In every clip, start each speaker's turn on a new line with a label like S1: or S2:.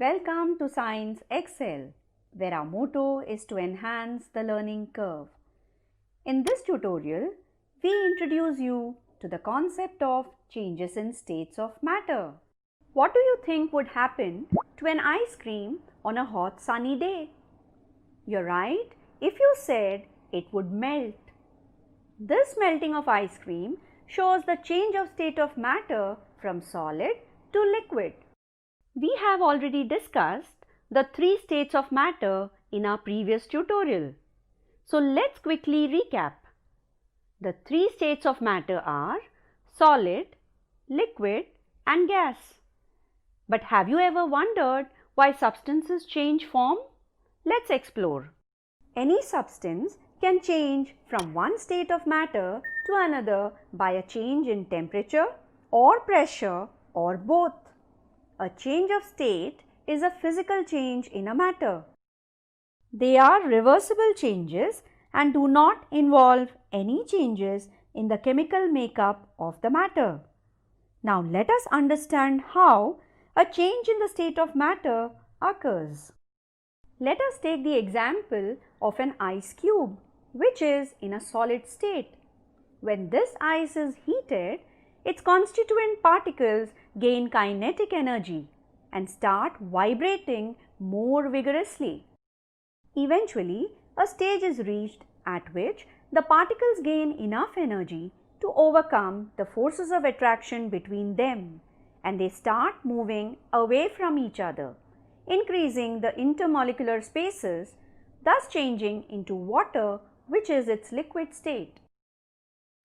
S1: Welcome to Science Excel, where our motto is to enhance the learning curve. In this tutorial, we introduce you to the concept of changes in states of matter. What do you think would happen to an ice cream on a hot sunny day? You're right if you said it would melt. This melting of ice cream shows the change of state of matter from solid to liquid. We have already discussed the three states of matter in our previous tutorial. So let's quickly recap. The three states of matter are solid, liquid and gas. But have you ever wondered why substances change form? Let's explore. Any substance can change from one state of matter to another by a change in temperature or pressure or both. A change of state is a physical change in a matter. They are reversible changes and do not involve any changes in the chemical makeup of the matter. Now let us understand how a change in the state of matter occurs. Let us take the example of an ice cube, which is in a solid state. When this ice is heated, its constituent particles gain kinetic energy and start vibrating more vigorously. Eventually, a stage is reached at which the particles gain enough energy to overcome the forces of attraction between them, and they start moving away from each other, increasing the intermolecular spaces, thus changing into water, which is its liquid state.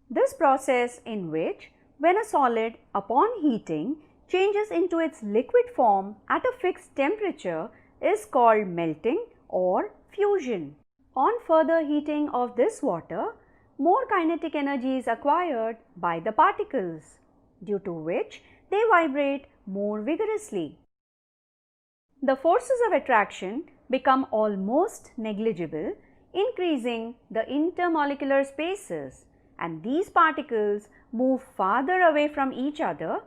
S1: This process, in which when a solid upon heating changes into its liquid form at a fixed temperature, is called melting or fusion. On further heating of this water, more kinetic energy is acquired by the particles, due to which they vibrate more vigorously. The forces of attraction become almost negligible, increasing the intermolecular spaces, and these particles move farther away from each other.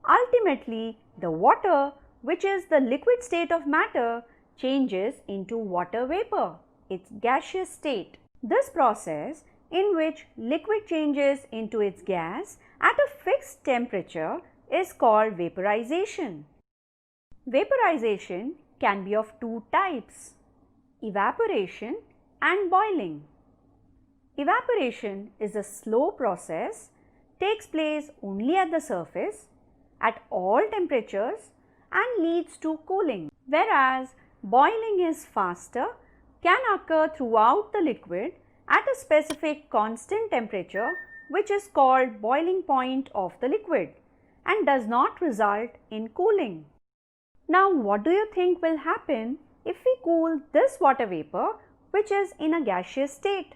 S1: Ultimately, the water, which is the liquid state of matter, changes into water vapor, its gaseous state. This process, in which liquid changes into its gas at a fixed temperature, is called vaporization. Vaporization can be of two types: evaporation and boiling. Evaporation is a slow process, takes place only at the surface, at all temperatures and leads to cooling, whereas boiling is faster, can occur throughout the liquid at a specific constant temperature, which is called boiling point of the liquid, and does not result in cooling. Now what do you think will happen if we cool this water vapor, which is in a gaseous state?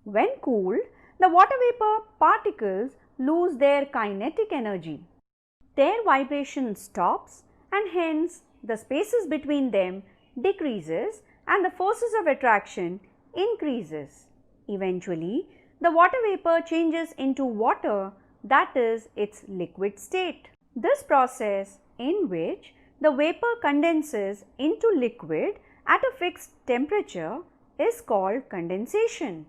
S1: When cooled, the water vapor particles lose their kinetic energy. Their vibration stops, and hence the spaces between them decreases and the forces of attraction increases. Eventually, the water vapor changes into water, that is its liquid state. This process, in which the vapor condenses into liquid at a fixed temperature, is called condensation.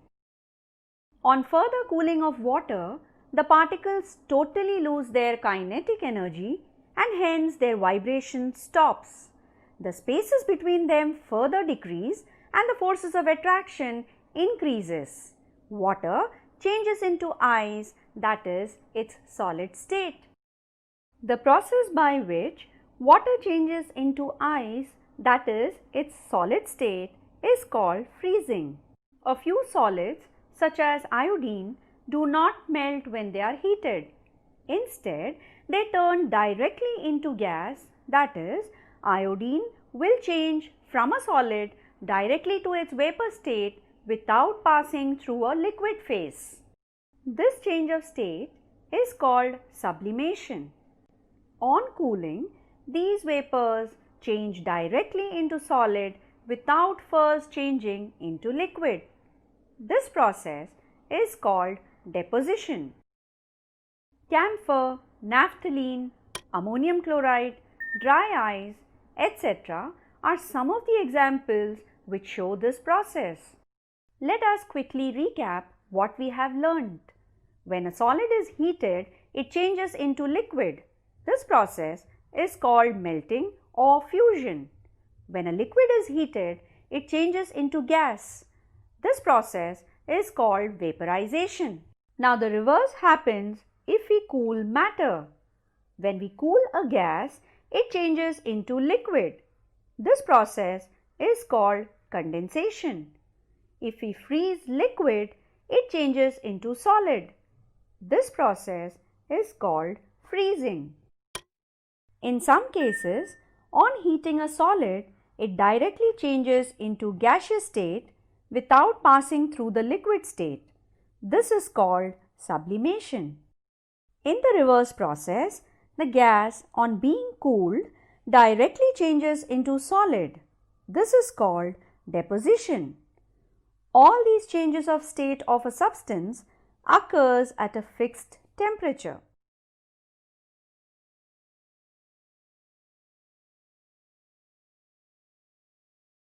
S1: On further cooling of water, the particles totally lose their kinetic energy and hence their vibration stops. The spaces between them further decrease and the forces of attraction increases. Water changes into ice, that is its solid state. The process by which water changes into ice, that is its solid state, is called freezing. A few solids such as iodine do not melt when they are heated. Instead, they turn directly into gas, that is, iodine will change from a solid directly to its vapor state without passing through a liquid phase. This change of state is called sublimation. On cooling, these vapors change directly into solid without first changing into liquid. This process is called deposition. Camphor, naphthalene, ammonium chloride, dry ice, etc. are some of the examples which show this process. Let us quickly recap what we have learned. When a solid is heated, it changes into liquid. This process is called melting or fusion. When a liquid is heated, it changes into gas. This process is called vaporization. Now the reverse happens if we cool matter. When we cool a gas, it changes into liquid. This process is called condensation. If we freeze liquid, it changes into solid. This process is called freezing. In some cases, on heating a solid, it directly changes into gaseous state without passing through the liquid state. This is called sublimation. In the reverse process, the gas on being cooled directly changes into solid. This is called deposition. All these changes of state of a substance occurs at a fixed temperature.